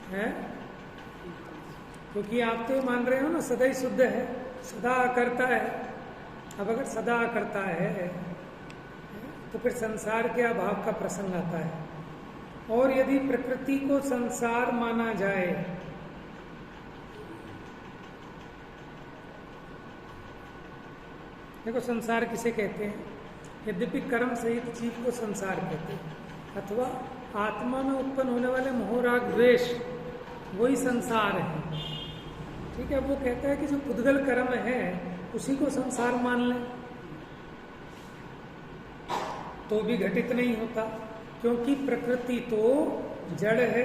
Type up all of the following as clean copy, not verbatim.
है, क्योंकि आप तो मान रहे हो ना सदा ही शुद्ध है, सदा करता है। अब अगर सदा करता है तो फिर संसार के अभाव का प्रसंग आता है। और यदि प्रकृति को संसार माना जाए देखो संसार किसे कहते हैं? यद्यपि कर्म सहित जीव को संसार कहते हैं, अथवा आत्मा में उत्पन्न होने वाले मोह राग द्वेष वही संसार है। ठीक है, वो कहता है कि जो पुद्गल कर्म है उसी को संसार मान लें तो भी घटित नहीं होता, क्योंकि प्रकृति तो जड़ है,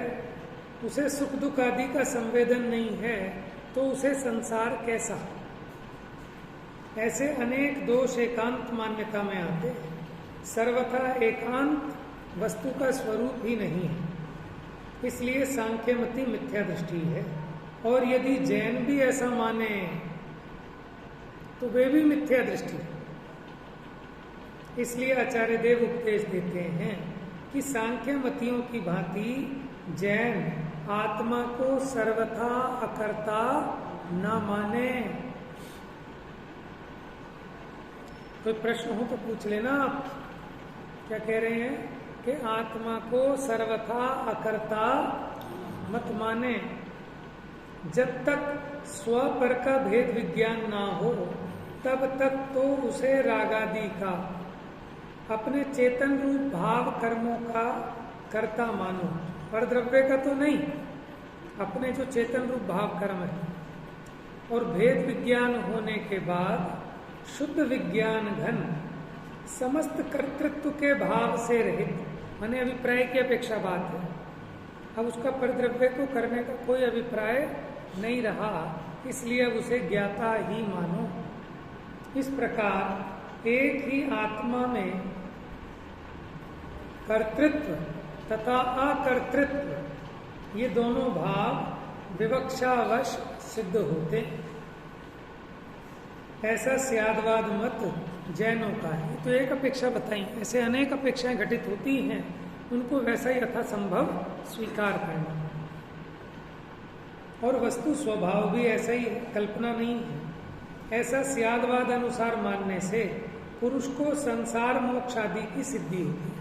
उसे सुख दुख आदि का संवेदन नहीं है, तो उसे संसार कैसा? ऐसे अनेक दोष एकांत मान्यता में आते हैं। सर्वथा एकांत वस्तु का स्वरूप ही नहीं है, इसलिए सांख्यमति मिथ्या दृष्टि है। और यदि जैन भी ऐसा माने तो वे भी मिथ्या दृष्टि है। इसलिए आचार्य देव उपदेश देते हैं कि सांख्यमतियों की भांति जैन आत्मा को सर्वथा अकर्ता न माने। कोई प्रश्न हो तो पूछ लेना आप। क्या कह रहे हैं कि आत्मा को सर्वथा अकर्ता मत माने। जब तक स्व पर का भेद विज्ञान ना हो तब तक तो उसे रागादि का, अपने चेतन रूप भाव कर्मों का कर्ता मानो, पर द्रव्य का तो नहीं, अपने जो चेतन रूप भाव कर्म है। और भेद विज्ञान होने के बाद शुद्ध विज्ञान घन समस्त कर्तृत्व के भाव से रहित, माने अभिप्राय की अपेक्षा बात है, अब उसका परद्रव्य को करने का कोई अभिप्राय नहीं रहा, इसलिए अब उसे ज्ञाता ही मानो। इस प्रकार एक ही आत्मा में कर्तृत्व तथा अकर्तृत्व ये दोनों भाव विवक्षावश सिद्ध होते। ऐसा स्यादवाद मत जैनों का है। तो एक अपेक्षा बताई, ऐसे अनेक अपेक्षाएं घटित होती हैं, उनको वैसा ही यथासंभव स्वीकार करना। और वस्तु स्वभाव भी ऐसा ही है, कल्पना नहीं है। ऐसा स्यादवाद अनुसार मानने से पुरुष को संसार मोक्ष आदि की सिद्धि होती है,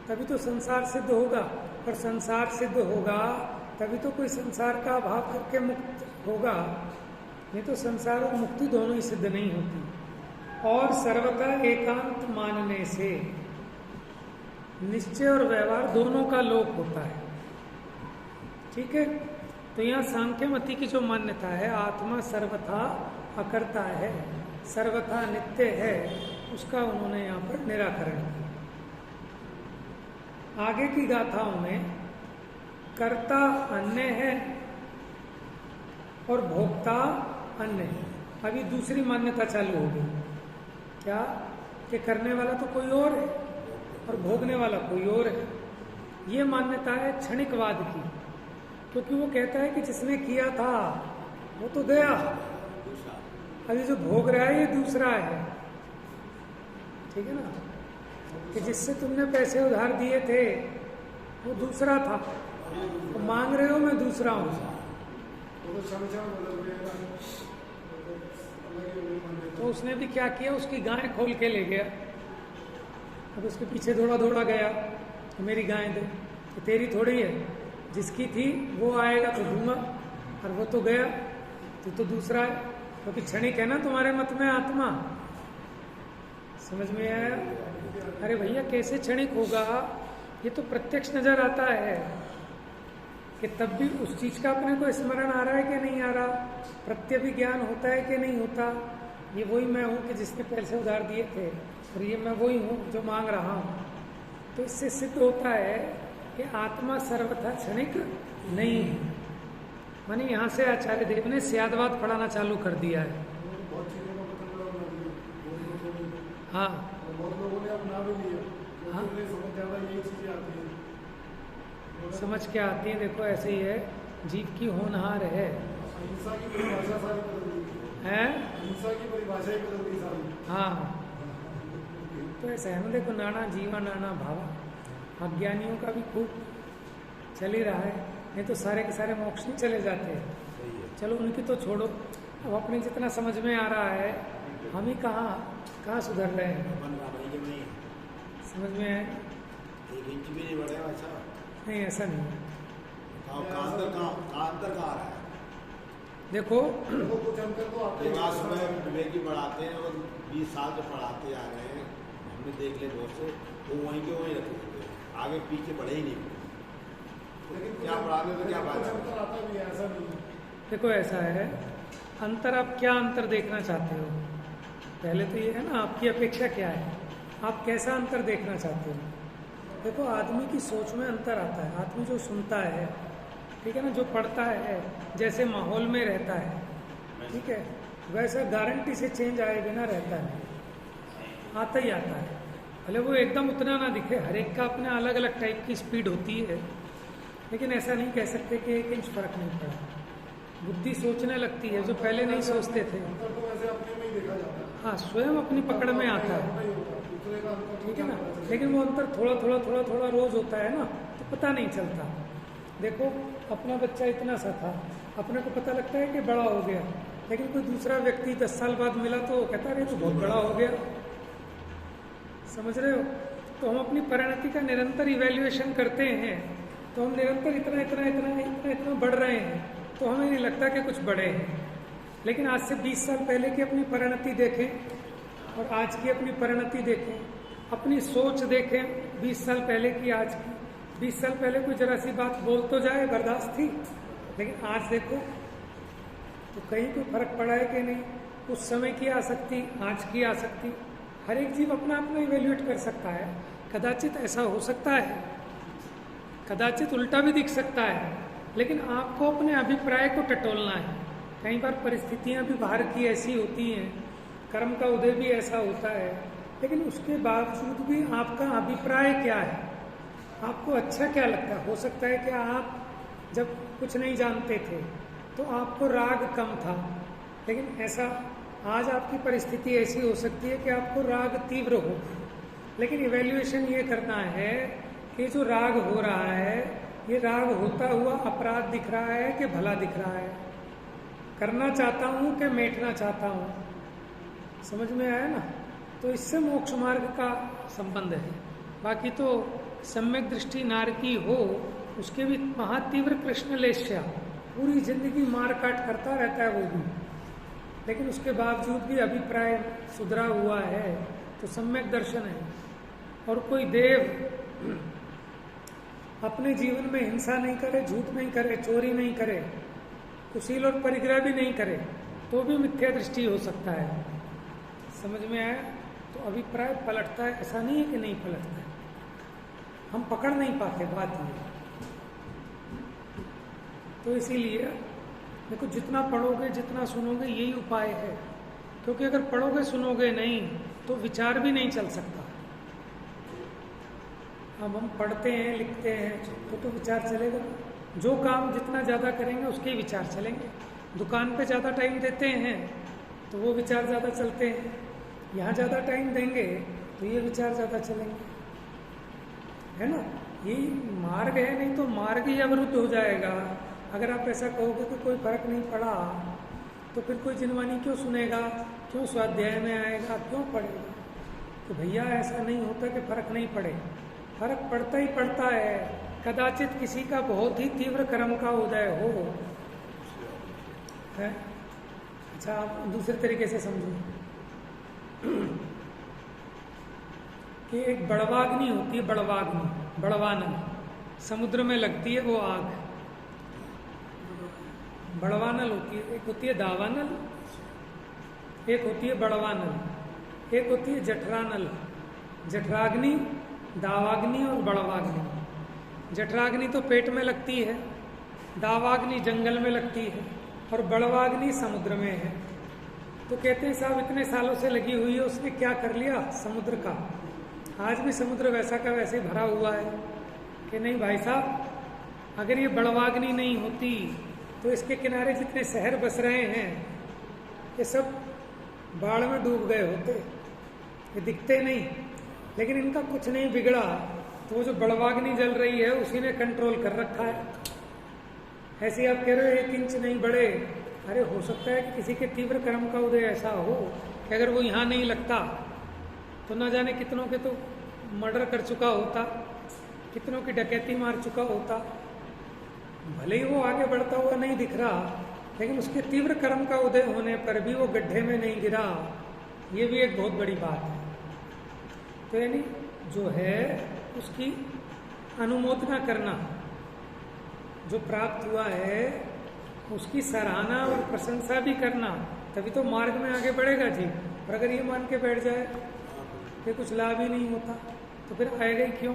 तभी तो संसार सिद्ध होगा। और संसार सिद्ध होगा तभी तो कोई संसार का अभाव करके मुक्त होगा, नहीं तो संसार और मुक्ति दोनों ही सिद्ध नहीं होती। और सर्वथा एकांत मानने से निश्चय और व्यवहार दोनों का लोप होता है। ठीक है, तो यहाँ सांख्यमति की जो मान्यता है आत्मा सर्वथा अकर्ता है, सर्वथा नित्य है, उसका उन्होंने यहाँ पर निराकरण किया। आगे की गाथाओं में कर्ता अन्य है और भोक्ता अन्य है। अभी दूसरी मान्यता चालू हो गई, क्या कि करने वाला तो कोई और है और भोगने वाला कोई और है। ये मान्यता है क्षणिकवाद की, क्योंकि वो कहता है कि जिसने किया था वो तो गया, अभी जो भोग रहा है ये दूसरा है। ठीक है ना, कि जिससे तुमने पैसे उधार दिए थे वो दूसरा था, तो मांग रहे हो मैं दूसरा हूं। तो उसने भी क्या किया, उसकी गाय खोल के ले गया। अब उसके पीछे दौड़ा दौड़ा गया तो मेरी गाय दे, तो तेरी थोड़ी है, जिसकी थी वो आएगा तो दूंगा, और वो तो गया तो दूसरा है, क्योंकि क्षणिक है ना तुम्हारे मत में आत्मा। समझ में आया? अरे भैया कैसे क्षणिक होगा, ये तो प्रत्यक्ष नजर आता है कि तब भी उस चीज का अपने को स्मरण आ रहा है कि नहीं आ रहा, प्रत्यभिज्ञान होता है कि नहीं होता। ये वही मैं हूँ कि जिसने पैसे उधार दिए थे, और ये मैं वही हूँ जो मांग रहा हूँ। तो इससे सिद्ध होता है कि आत्मा सर्वथा क्षणिक नहीं है। माने यहाँ से आचार्य देव ने स्यादवाद पढ़ाना चालू कर दिया है। हाँ हाँ, समझ क्या आती है, देखो ऐसे ही है, जीव की होनहार है, हाँ। तो ऐसा है ना, देखो नाना जीवा नाना भावा, अज्ञानियों का भी खूब चल ही रहा है। नहीं तो सारे के सारे मोक्ष नहीं चले जाते हैं। चलो उनकी तो छोड़ो, अब अपने जितना समझ में आ रहा है हम ही कहाँ सुधर रहे हैं। समझ में आए? 1 इंच भी नहीं बढ़ेगा ऐसा नहीं, ऐसा नहीं है। अंतर कहाँ आ रहा है? देखो कुछ अंतर तो आपके पास में विवेकी पढ़ाते हैं और 20 साल से पढ़ाते आ रहे हैं, हमने देख ले बहुत से, वो वहीं के वहीं रखे थे, आगे पीछे बढ़े ही नहीं। लेकिन क्या पढ़ाने तो क्या बात है? ऐसा नहीं। देखो ऐसा है, अंतर आप क्या अंतर देखना चाहते हो? पहले तो ये है ना, आपकी अपेक्षा क्या है, आप कैसा अंतर देखना चाहते हो? देखो आदमी की सोच में अंतर आता है। आदमी जो सुनता है, ठीक है ना, जो पढ़ता है, जैसे माहौल में रहता है, ठीक है, वैसा गारंटी से चेंज आए बिना रहता है, आता ही आता है। भले वो एकदम उतना ना दिखे, हर एक का अपने अलग अलग टाइप की स्पीड होती है, लेकिन ऐसा नहीं कह सकते कि 1 इंच फर्क नहीं पड़ा। बुद्धि सोचने लगती है जो पहले नहीं सोचते थे। हाँ, स्वयं अपनी पकड़ में आता है, ठीक है ना, लेकिन वो अंतर थोड़ा थोड़ा थोड़ा थोड़ा रोज होता है ना, तो पता नहीं चलता। देखो अपना बच्चा इतना सा था, अपने को पता लगता है कि बड़ा हो गया, लेकिन कोई दूसरा व्यक्ति 10 साल बाद मिला तो वो कहता है तो बहुत बड़ा हो गया। समझ रहे हो? तो हम अपनी परिणति का निरंतर इवैल्यूएशन करते हैं, तो हम निरंतर इतना इतना इतना इतना इतना बढ़ रहे हैं, तो हमें नहीं लगता कि कुछ बड़े हैं। लेकिन आज से 20 साल पहले की अपनी परिणति देखें और आज की अपनी परिणति देखें, अपनी सोच देखें 20 साल पहले की आज की। 20 साल पहले कोई जरा सी बात बोल तो जाए बर्दाश्त थी, लेकिन आज देखो तो कहीं कोई फर्क पड़ा है कि नहीं? उस समय की आसक्ति, आज की आसक्ति, हर एक जीव अपना अपना इवेल्युएट कर सकता है। कदाचित ऐसा हो सकता है, कदाचित उल्टा भी दिख सकता है, लेकिन आपको अपने अभिप्राय को टटोलना है। कई बार परिस्थितियां भी बाहर की ऐसी होती हैं, कर्म का उदय भी ऐसा होता है, लेकिन उसके बावजूद भी आपका अभिप्राय क्या है, आपको अच्छा क्या लगता है? हो सकता है कि आप जब कुछ नहीं जानते थे तो आपको राग कम था, लेकिन ऐसा आज आपकी परिस्थिति ऐसी हो सकती है कि आपको राग तीव्र हो। लेकिन इवैल्यूएशन ये करना है कि जो राग हो रहा है, ये राग होता हुआ अपराध दिख रहा है कि भला दिख रहा है, करना चाहता हूँ कि मेटना चाहता हूँ। समझ में आया ना? तो इससे मोक्ष मार्ग का संबंध है। बाकी तो सम्यक दृष्टि नार की हो, उसके भी महातीव्र कृष्ण लेश्या, पूरी जिंदगी मार काट करता रहता है वो भी, लेकिन उसके बावजूद भी अभिप्राय सुधरा हुआ है, तो सम्यक दर्शन है। और कोई देव अपने जीवन में हिंसा नहीं करे, झूठ नहीं करे, चोरी नहीं करे, कुशील और परिग्रह भी नहीं करे, तो भी मिथ्या दृष्टि हो सकता है। समझ में आया? तो अभिप्राय पलटता है, ऐसा नहीं है कि नहीं पलटता है, हम पकड़ नहीं पाते बात ये। तो इसीलिए देखो, जितना पढ़ोगे जितना सुनोगे यही उपाय है, क्योंकि अगर पढ़ोगे सुनोगे नहीं तो विचार भी नहीं चल सकता। अब हम पढ़ते हैं लिखते हैं तो विचार चलेगा। जो काम जितना ज़्यादा करेंगे उसके ही विचार चलेंगे। दुकान पे ज़्यादा टाइम देते हैं तो वो विचार ज़्यादा चलते हैं, यहाँ ज़्यादा टाइम देंगे तो ये विचार ज़्यादा चलेंगे, है ना? यही मार्ग है, नहीं तो मार्ग ही अवरुद्ध हो जाएगा। अगर आप ऐसा कहोगे कि कोई फर्क नहीं पड़ा, तो फिर कोई जिनवानी क्यों सुनेगा, क्यों स्वाध्याय में आएगा, क्यों पढ़ेगा? तो भैया ऐसा नहीं होता कि फर्क नहीं पड़े, फर्क पड़ता ही पड़ता है। कदाचित किसी का बहुत ही तीव्र कर्म का उदय हो है। अच्छा, आप दूसरे तरीके से समझो कि एक बड़वाग्नि होती है, बड़वाग्नि, बड़वानल, समुद्र में लगती है वो आग, बड़वानल होती है। एक होती है दावानल, एक होती है बड़वानल, एक होती है जठरानल। जठराग्नि, दावाग्नि और बड़वाग्नि। जठराग्नि तो पेट में लगती है, दावाग्नि जंगल में लगती है और बड़वाग्नि समुद्र में है। तो कहते हैं साहब इतने सालों से लगी हुई है, उसने क्या कर लिया समुद्र का। आज भी समुद्र वैसा का वैसे भरा हुआ है कि नहीं भाई साहब, अगर ये बड़वाग्नि नहीं होती तो इसके किनारे जितने शहर बस रहे हैं ये सब बाढ़ में डूब गए होते, ये दिखते नहीं, लेकिन इनका कुछ नहीं बिगड़ा। तो वो जो बड़वाग्नि जल रही है उसी ने कंट्रोल कर रखा है। ऐसे आप कह रहे हो 1 इंच नहीं बढ़े, अरे हो सकता है कि किसी के तीव्र कर्म का उदय ऐसा हो कि अगर वो यहाँ नहीं लगता तो ना जाने कितनों के तो मर्डर कर चुका होता, कितनों की डकैती मार चुका होता। भले ही वो आगे बढ़ता हुआ नहीं दिख रहा, लेकिन उसके तीव्र कर्म का उदय होने पर भी वो गड्ढे में नहीं गिरा, ये भी एक बहुत बड़ी बात है। तो यानी जो है उसकी अनुमोदना करना, जो प्राप्त हुआ है उसकी सराहना और प्रशंसा भी करना, तभी तो मार्ग में आगे बढ़ेगा जी। और अगर ये मान के बैठ जाए कि कुछ लाभ ही नहीं होता तो फिर आएगा ही क्यों?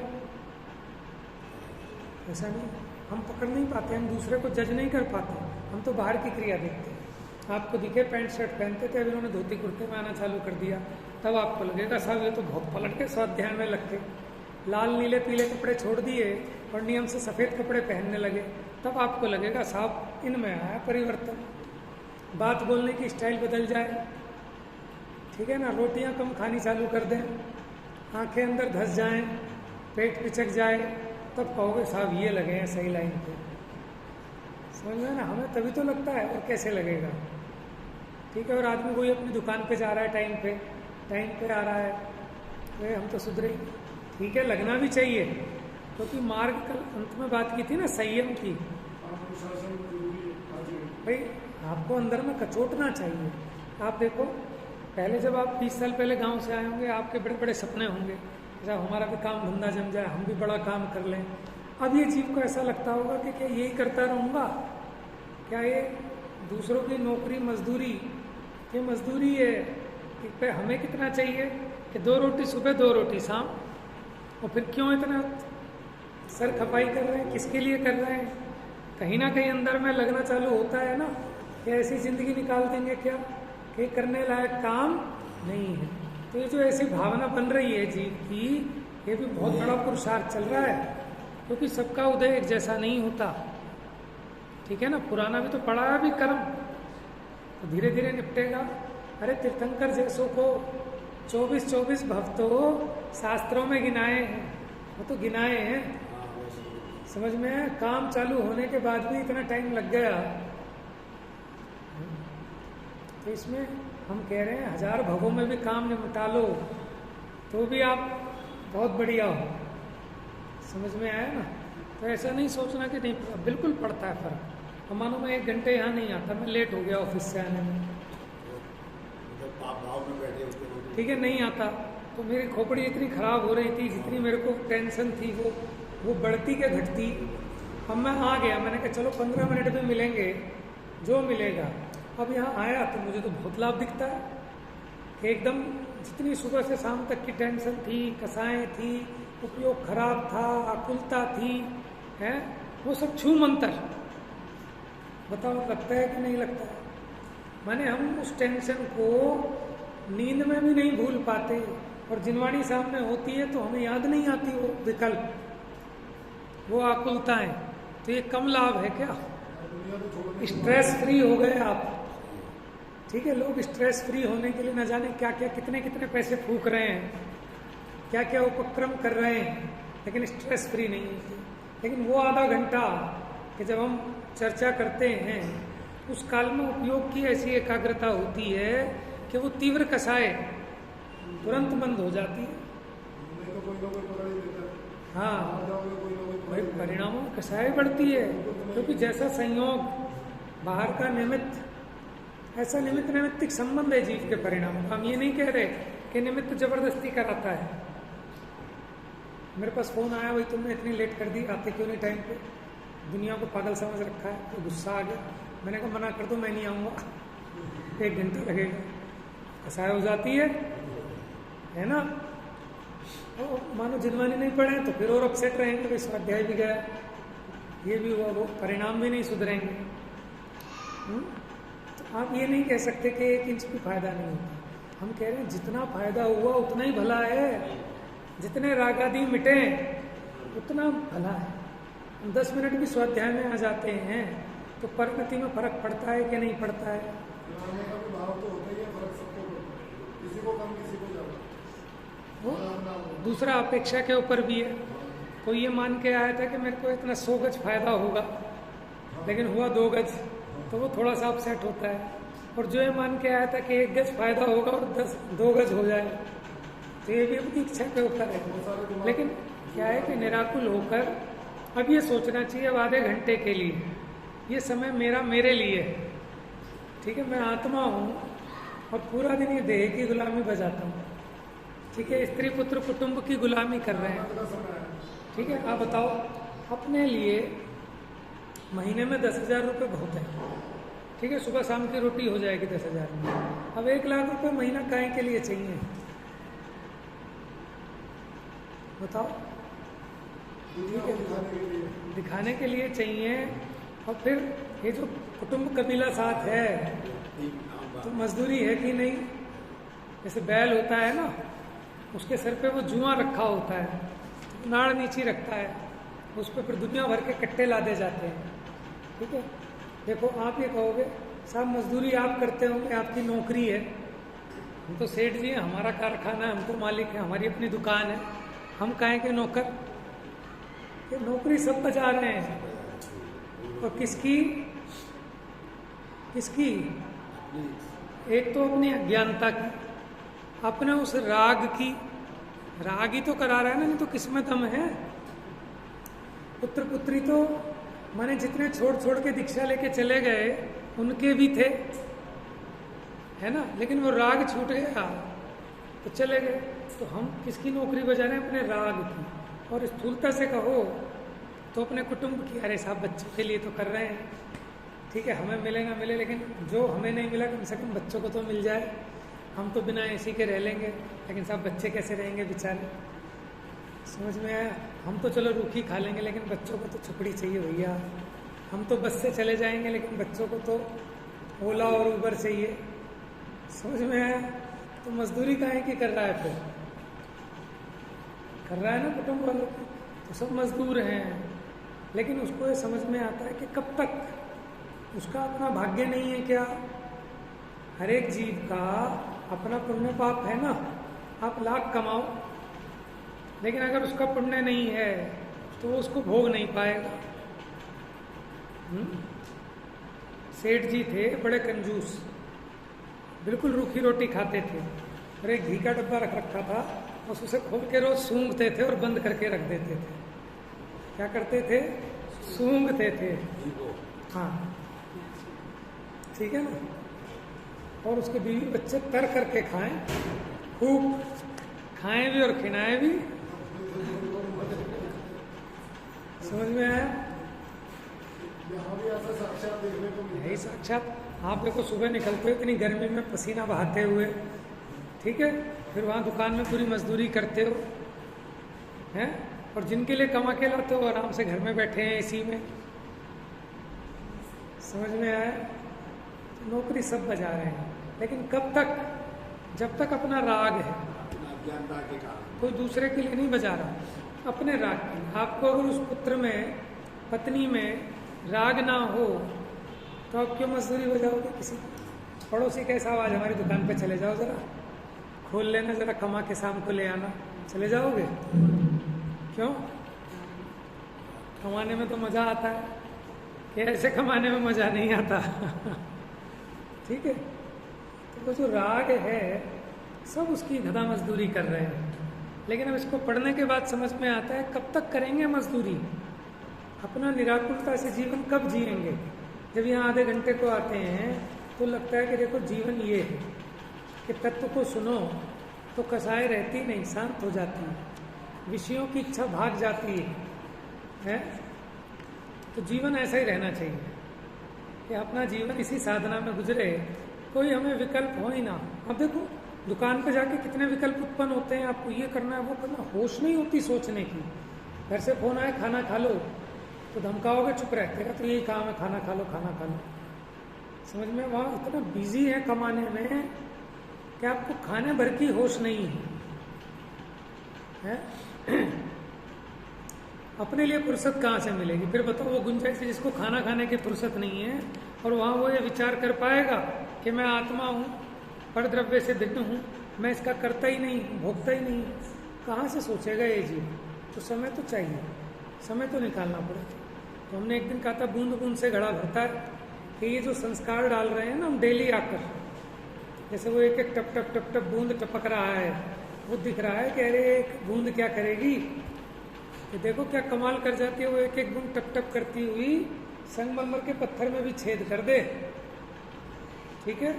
ऐसा नहीं, हम पकड़ नहीं पाते, हम दूसरे को जज नहीं कर पाते, हम तो बाहर की क्रिया देखते हैं। आपको दिखे पैंट शर्ट पहनते थे, अभी उन्होंने धोती कुर्ते में आना चालू कर दिया, तब आपको लगेगा साहब ये तो बहुत पलट के स्वाध्याय में लग के लाल नीले पीले कपड़े छोड़ दिए और नियम से सफ़ेद कपड़े पहनने लगे, तब आपको लगेगा साहब इनमें आया परिवर्तन। बात बोलने की स्टाइल बदल जाए, ठीक है ना, रोटियां कम खानी चालू कर दें, आंखें अंदर धंस जाएं, पेट पिचक जाए, तब कहोगे साहब ये लगे हैं सही लाइन पे। समझ में ना, हमें तभी तो लगता है, और कैसे लगेगा? ठीक है। और आदमी कोई अपनी दुकान पे जा रहा है टाइम पे आ रहा है, वे हम तो सुधरे, ठीक है, लगना भी चाहिए, क्योंकि मार्ग कल अंत में बात की थी ना संयम की, भाई आपको अंदर में कचोटना चाहिए। आप देखो, पहले जब आप 20 साल पहले गांव से आए होंगे, आपके बड़े बड़े सपने होंगे, जब हमारा भी काम धंधा जम जाए, हम भी बड़ा काम कर लें। अब ये जीव को ऐसा लगता होगा कि क्या यही करता रहूँगा, क्या ये दूसरों की नौकरी मजदूरी, ये मजदूरी है कि पे हमें कितना चाहिए कि 2 रोटी सुबह 2 रोटी शाम, और फिर क्यों इतना सर खपाई कर रहे हैं, किसके लिए कर रहे हैं? कहीं ना कहीं अंदर में लगना चालू होता है ना कि ऐसी ज़िंदगी निकाल देंगे क्या कि करने लायक काम नहीं है। तो ये जो ऐसी भावना बन रही है जीव की, ये भी बहुत बड़ा पुरुषार्थ चल रहा है, क्योंकि सबका उदय एक जैसा नहीं होता, ठीक है ना। पुराना भी तो पड़ा है अभी कर्म, तो धीरे धीरे निपटेगा। अरे तीर्थंकर जैसों को 24 भक्तों शास्त्रों में गिनाए हैं, वो तो गिनाए हैं, समझ में है। काम चालू होने के बाद भी इतना टाइम लग गया, तो इसमें हम कह रहे हैं 1000 भवों में भी काम निपटा लो तो भी आप बहुत बढ़िया हो, समझ में आया ना। तो ऐसा नहीं सोचना कि नहीं, बिल्कुल पड़ता है फर्क। अब मानो मैं 1 घंटे यहाँ नहीं आता, मैं लेट हो गया ऑफिस से आने में, ठीक है, नहीं आता, तो मेरी खोपड़ी इतनी खराब हो रही थी, जितनी मेरे को टेंशन थी वो बढ़ती के घटती। अब मैं आ गया, मैंने कहा चलो 15 मिनट में मिलेंगे, जो मिलेगा। अब यहाँ आया तो मुझे तो बहुत लाभ दिखता है, एकदम जितनी सुबह से शाम तक की टेंशन थी, कसाएं थी, उपयोग खराब था, आकुलता थी, है, वो सब छू मंतर। बताओ लगता है कि नहीं लगता है? माने हम उस टेंशन को नींद में भी नहीं भूल पाते, और जिनवाणी सामने होती है तो हमें याद नहीं आती वो विकल्प, वो आकुलताएं। तो ये कम लाभ है क्या? स्ट्रेस फ्री हो गए आप, ठीक है। लोग स्ट्रेस फ्री होने के लिए न जाने क्या क्या कितने कितने पैसे फूक रहे हैं, क्या क्या उपक्रम कर रहे हैं, लेकिन स्ट्रेस फ्री नहीं होती। लेकिन वो आधा घंटा कि जब हम चर्चा करते हैं, उस काल में उपयोग की ऐसी एकाग्रता होती है कि वो तीव्र कसाए तुरंत बंद हो जाती है। हाँ भाई, परिणामों में कसाई बढ़ती है, क्योंकि जैसा संयोग बाहर का निमित्त, ऐसा निमित्त नैमित्तिक संबंध है जीव के परिणामों का। हम ये नहीं कह रहे कि निमित्त जबरदस्ती कराता है। मेरे पास फोन आया, भाई तुमने इतनी लेट कर दी, आते क्यों नहीं टाइम पे, दुनिया को पागल समझ रखा है, तो गुस्सा आ गया। मैंने कहा मना कर दो, मैं नहीं आऊँगा, 1 घंटा लगेगा। कसाई हो जाती है ना। तो मानो जिनवानी नहीं पढ़े तो फिर और अपसेट रहेंगे, भाई स्वाध्याय भी गया, ये भी हुआ, वो परिणाम भी नहीं सुधरेंगे। तो आप ये नहीं कह सकते कि 1 इंच भी फायदा नहीं होता। हम कह रहे हैं जितना फायदा हुआ उतना ही भला है, जितने राग आदि मिटे उतना भला है। हम 10 मिनट भी स्वाध्याय में आ जाते हैं तो परिणति में फर्क पड़ता है कि नहीं पड़ता है? वो दूसरा अपेक्षा के ऊपर भी है। कोई ये मान के आया था कि मेरे को इतना 100 गज फायदा होगा, लेकिन हुआ 2 गज, तो वो थोड़ा सा अपसेट होता है। और जो ये मान के आया था कि 1 गज फायदा होगा और 2 गज हो जाए, तो ये भी अपनी इच्छा के ऊपर है। लेकिन क्या है कि निराकुल होकर अब ये सोचना चाहिए, अब आधे घंटे के लिए ये समय मेरे लिए है, ठीक है। मैं आत्मा हूँ और पूरा दिन ये देह की गुलामी बजाता हूँ, ठीक है। स्त्री पुत्र कुटुंब की गुलामी कर रहे हैं, ठीक है। आप बताओ, अपने लिए महीने में 10,000 रुपये बहुत है, ठीक है। सुबह शाम की रोटी हो जाएगी 10,000 में। अब 1 लाख रुपये महीना काहे के लिए चाहिए, बताओ, ठीक है। दिखाने के लिए चाहिए। और फिर ये जो कुटुंब कबीला साथ है, तो मजदूरी है कि नहीं। जैसे बैल होता है ना, उसके सर पे वो जुआ रखा होता है, नाड़ नीची रखता है, उस पर फिर दुनिया भर के कट्टे लादे जाते हैं, ठीक है। देखो, आप ये कहोगे साहब मजदूरी आप करते होंगे, आपकी नौकरी है, हम तो सेठ जी हैं, हमारा कारखाना है, हम तो मालिक हैं, हमारी अपनी दुकान है, हम काहे के नौकर। ये नौकरी सब बजा रहे हैं, और किसकी, एक तो अपनी अज्ञानता की, अपने उस राग की, राग ही तो करा रहा है ना, नहीं तो किस्मत हम है। पुत्र पुत्री तो माने जितने छोड़ के दीक्षा लेके चले गए उनके भी थे, है ना, लेकिन वो राग छूट गया तो चले गए। तो हम किसकी नौकरी बजा रहे हैं, अपने राग की। और स्थूलता से कहो तो अपने कुटुंब की, अरे साहब बच्चों के लिए तो कर रहे हैं, ठीक है, हमें मिले ना मिले, लेकिन जो हमें नहीं मिला कम से कम बच्चों को तो मिल जाए। हम तो बिना एसी के रह लेंगे, लेकिन साहब बच्चे कैसे रहेंगे बेचारे, समझ में आया। हम तो चलो रूखी खा लेंगे, लेकिन बच्चों को तो छुपड़ी चाहिए भैया। हम तो बस से चले जाएंगे, लेकिन बच्चों को तो ओला और उबर चाहिए, समझ में आया। तो मजदूरी काहे की कर रहा है, फिर कर रहा है ना कुटुंब वालों की, तो सब मजदूर हैं। लेकिन उसको ये समझ में आता है कि कब तक उसका अपना भाग्य नहीं है क्या। हर एक जीव का अपना पुण्य पाप है ना। आप लाख कमाओ, लेकिन अगर उसका पुण्य नहीं है तो वो उसको भोग नहीं पाएगा। सेठ जी थे बड़े कंजूस, बिल्कुल रूखी रोटी खाते थे, और एक घी का डब्बा रख रखा था, बस उसे खोल के रोज सूंघते थे और बंद करके रख देते थे। क्या करते थे, सूंघते थे, हाँ, ठीक है ना। और उसके बीवी बच्चे तर करके खाएं, खूब खाएं भी और खिलाएं भी, समझ में आया। यही साक्षात आप देखो, सुबह निकलते हो इतनी गर्मी में पसीना बहाते हुए, ठीक है, फिर वहाँ दुकान में पूरी मजदूरी करते हो, हैं, और जिनके लिए कमा के लाते हो आराम से घर में बैठे हैं एसी में, समझ में आया। तो नौकरी सब बजा रहे हैं, लेकिन कब तक, जब तक अपना राग है, कोई दूसरे के लिए नहीं बजा रहा, अपने राग के। आपको अगर उस पुत्र में, पत्नी में राग ना हो तो आप क्यों मजदूरी बजाओगे किसी पड़ोसी के साथ, आज हमारी दुकान पे चले जाओ, जरा खोल लेना, जरा कमा के शाम को ले आना, चले जाओगे क्यों। कमाने में तो मजा आता है, कि ऐसे कमाने में मजा नहीं आता ठीक है। तो वो जो राग है सब उसकी गधा मजदूरी कर रहे हैं। लेकिन अब इसको पढ़ने के बाद समझ में आता है, कब तक करेंगे मजदूरी, अपना निराकुलता से जीवन कब जिएंगे। जब यहाँ आधे घंटे को आते हैं तो लगता है कि देखो जीवन ये है कि तत्व को सुनो तो कसाय रहती नहीं, शांत हो जाती है, विषयों की इच्छा भाग जाती है? तो जीवन ऐसा ही रहना चाहिए कि अपना जीवन इसी साधना में गुजरे, कोई हमें विकल्प हो ही ना। अब देखो दुकान पे जाके कितने विकल्प उत्पन्न होते हैं, आपको ये करना है वो करना, होश नहीं होती सोचने की। घर से फोन आए खाना खा लो तो धमकाओगे, चुप रहते तो यही काम है, खाना खा लो खाना खा लो, समझ में। वहाँ इतना बिजी है कमाने में कि आपको खाने भर की होश नहीं है। अपने लिए फुर्सत कहाँ से मिलेगी फिर बताओ। वो गुंजाइश जिसको खाना खाने की फुर्सत नहीं है और वहाँ वो ये विचार कर पाएगा कि मैं आत्मा हूँ, पर द्रव्य से भिन्न हूँ, मैं इसका करता ही नहीं, भोगता ही नहीं, कहाँ से सोचेगा ये जीव। तो समय तो चाहिए, समय तो निकालना पड़ेगा। तो हमने एक दिन कहा था बूंद बूंद से घड़ा भरता है, कि ये जो संस्कार डाल रहे हैं ना हम डेली आकर, जैसे वो एक एक टप टप टप टप बूंद टपक रहा है, वो दिख रहा है कि अरे एक बूंद क्या करेगी, कि देखो क्या कमाल कर जाती है, वो एक एक बूंद टप टप करती हुई संगमरमर के पत्थर में भी छेद कर दे। ठीक है,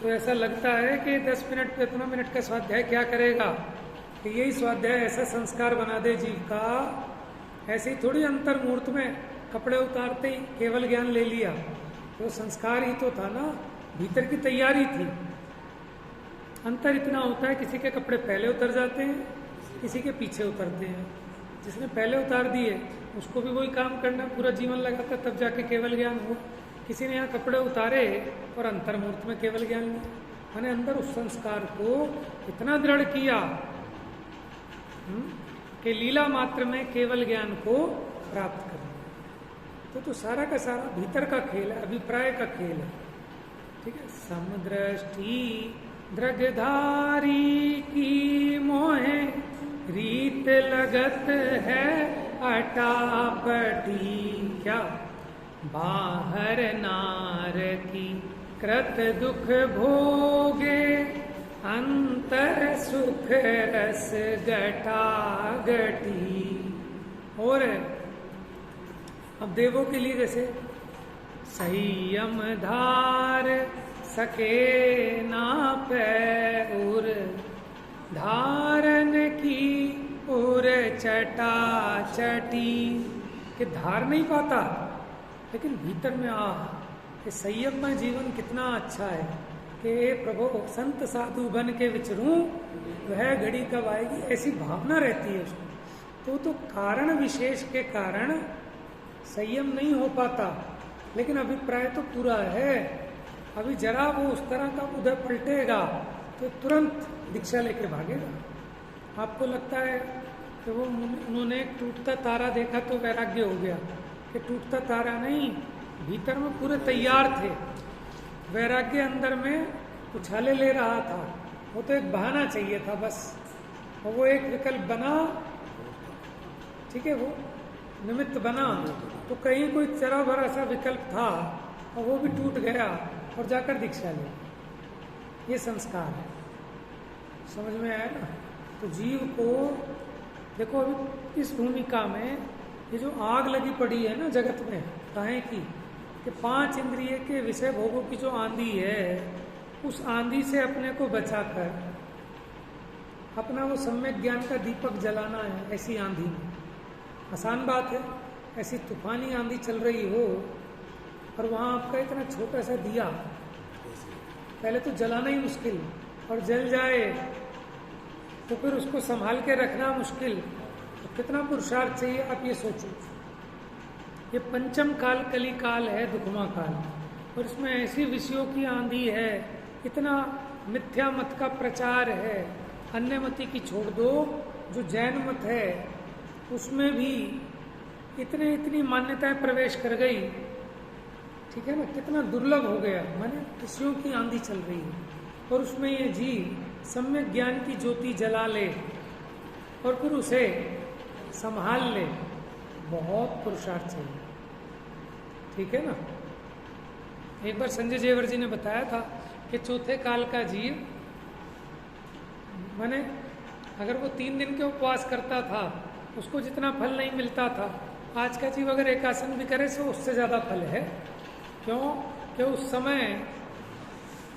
तो ऐसा लगता है कि 10 मिनट 15 मिनट का स्वाध्याय क्या करेगा, कि यही स्वाध्याय ऐसा संस्कार बना दे जीव का। ऐसे ही थोड़ी अंतर मुहूर्त में कपड़े उतारते ही केवल ज्ञान ले लिया, तो संस्कार ही तो था ना, भीतर की तैयारी थी। अंतर इतना होता है किसी के कपड़े पहले उतर जाते हैं, किसी के पीछे उतरते हैं। जिसने पहले उतार दिए उसको भी वही काम करना, पूरा जीवन लगाता तब जाके केवल ज्ञान हो। किसी ने यहाँ कपड़े उतारे और अंतर मुहूर्त में केवल ज्ञान लिया, मैंने अंदर उस संस्कार को इतना दृढ़ किया कि लीला मात्र में केवल ज्ञान को प्राप्त करें। तो सारा का सारा भीतर का खेल है, अभिप्राय का खेल है। ठीक है, समदृष्टि दृगधारी की मोहे रीत लगत है अटापटी, क्या बाहर नार की कृत दुख भोगे अंतर सुख रस गटा गटी। और अब देवों के लिए जैसे संयम धार सके ना पैर धारन की उर चटा चटी, कि धार नहीं पाता लेकिन भीतर में कि संयम में जीवन कितना अच्छा है, कि प्रभु संत साधु बन के विचरूं वह घड़ी कब आएगी, ऐसी भावना रहती है उसको। तो कारण विशेष के कारण संयम नहीं हो पाता, लेकिन अभिप्राय तो पूरा है। अभी जरा वो उस तरह का उधर पलटेगा तो तुरंत दीक्षा लेके भागेगा। आपको लगता है कि वो उन्होंने एक टूटता तारा देखा तो वैराग्य हो गया, कि टूटता तारा नहीं, भीतर में पूरे तैयार थे। वैराग्य अंदर में उछाले ले रहा था, वो तो एक बहाना चाहिए था बस, और वो एक विकल्प बना। ठीक है, वो निमित्त बना, तो कहीं कोई चरा भरा सा विकल्प था और वो भी टूट गया और जाकर दीक्षा ले। ये संस्कार है, समझ में आया ना। तो जीव को देखो अभी इस भूमिका में ये जो आग लगी पड़ी है ना जगत में काहे की, कि 5 इंद्रिय के विषय भोगों की जो आंधी है, उस आंधी से अपने को बचाकर अपना वो सम्यक ज्ञान का दीपक जलाना है। ऐसी आंधी में आसान बात है, ऐसी तूफानी आंधी चल रही हो और वहाँ आपका इतना छोटा सा दिया, पहले तो जलाना ही मुश्किल, और जल जाए तो फिर उसको संभाल के रखना मुश्किल, तो कितना पुरुषार्थ चाहिए आप ये सोचो। ये पंचम काल कली काल है, दुखमा काल, और इसमें ऐसी विषयों की आंधी है, इतना मिथ्या मत का प्रचार है। अन्य मति की छोड़ दो, जो जैन मत है उसमें भी इतनी मान्यताएं प्रवेश कर गई। ठीक है ना, कितना दुर्लभ हो गया, माने विषयों की आंधी चल रही है, और उसमें ये जीव सम्यक ज्ञान की ज्योति जला ले और फिर उसे संभाल ले, बहुत पुरुषार्थ चाहिए। ठीक है ना। एक बार संजय जेवर जी ने बताया था कि चौथे काल का जीव, माने अगर वो 3 दिन के उपवास करता था उसको जितना फल नहीं मिलता था, आज का जीव अगर एकासन भी करे तो उससे ज्यादा फल है। क्यों? कि उस समय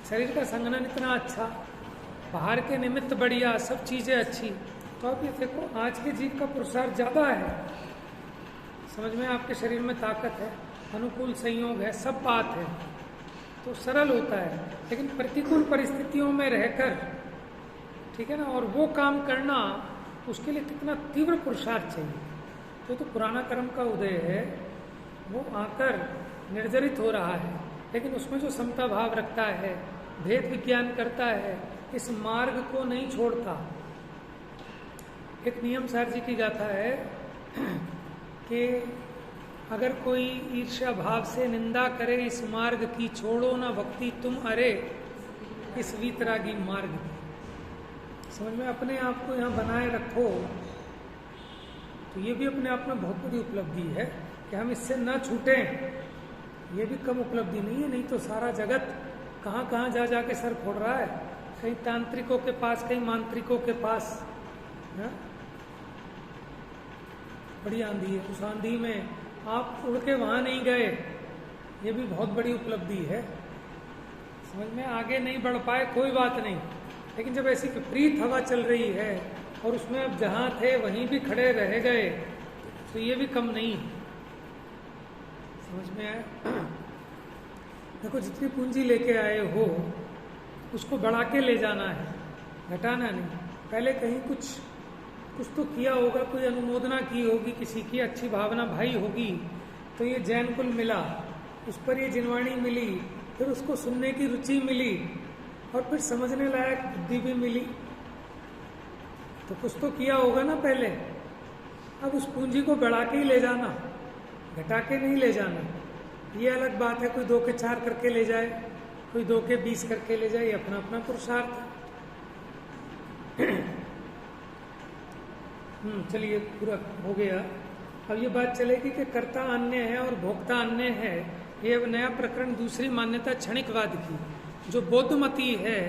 शरीर का संगठन इतना अच्छा, बाहर के निमित्त बढ़िया, सब चीजें अच्छी। तो अब ये देखो आज के जीव का पुरुषार्थ ज्यादा है, समझ में आपके शरीर में ताकत है, अनुकूल संयोग है, सब बात है, तो सरल होता है। लेकिन प्रतिकूल परिस्थितियों में रहकर, ठीक है ना, और वो काम करना, उसके लिए कितना तीव्र पुरुषार्थ चाहिए। तो पुराना कर्म का उदय है, वो आकर निर्जरित हो रहा है, लेकिन उसमें जो समता भाव रखता है, भेद विज्ञान करता है, इस मार्ग को नहीं छोड़ता। एक नियम सार जी की गाथा है कि अगर कोई ईर्ष्या भाव से निंदा करे इस मार्ग की, छोड़ो ना भक्ति तुम अरे इस वीतरागी मार्ग की। समझ में, अपने आप को यहाँ बनाए रखो, तो ये भी अपने आप में बहुत बड़ी उपलब्धि है। कि हम इससे न छूटें, ये भी कम उपलब्धि नहीं है। नहीं तो सारा जगत कहाँ कहाँ जा जाके सर फोड़ रहा है, कहीं तांत्रिकों के पास, कहीं मांत्रिकों के पास। है? बड़ी आंधी है, उस आंधी में आप उड़ के वहां नहीं गए, ये भी बहुत बड़ी उपलब्धि है। समझ में आगे नहीं बढ़ पाए कोई बात नहीं, लेकिन जब ऐसी विपरीत हवा चल रही है और उसमें अब जहां थे वहीं भी खड़े रह गए, तो ये भी कम नहीं है। समझ में आया? देखो, जितनी पूंजी लेके आए हो उसको बढ़ा के ले जाना है, घटाना नहीं। पहले कहीं कुछ तो किया होगा, कोई अनुमोदना की होगी, किसी की अच्छी भावना भाई होगी, तो ये जैन कुल मिला, उस पर ये जिनवाणी मिली, फिर उसको सुनने की रुचि मिली, और फिर समझने लायक बुद्धि भी मिली। तो कुछ तो किया होगा ना पहले। अब उस पूंजी को बढ़ा के ही ले जाना, घटा के नहीं ले जाना। ये अलग बात है, कोई 2 के 4 करके ले जाए, कोई 2 के 20 करके ले जाए, ये अपना अपना पुरुषार्थ है। चलिए, पूरा हो गया। अब ये बात चलेगी कि कर्ता अन्य है और भोक्ता अन्य है। ये अब नया प्रकरण, दूसरी मान्यता क्षणिकवाद की। जो बौद्धमती है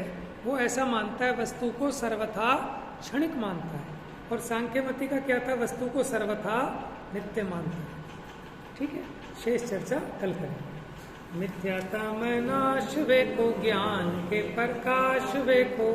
वो ऐसा मानता है, वस्तु को सर्वथा क्षणिक मानता है, और सांख्यमती का क्या था, वस्तु को सर्वथा नित्य मानता है। ठीक है, शेष चर्चा कल करेंगे। मिथ्याता में नाश वे को, ज्ञान के प्रकाश वे को।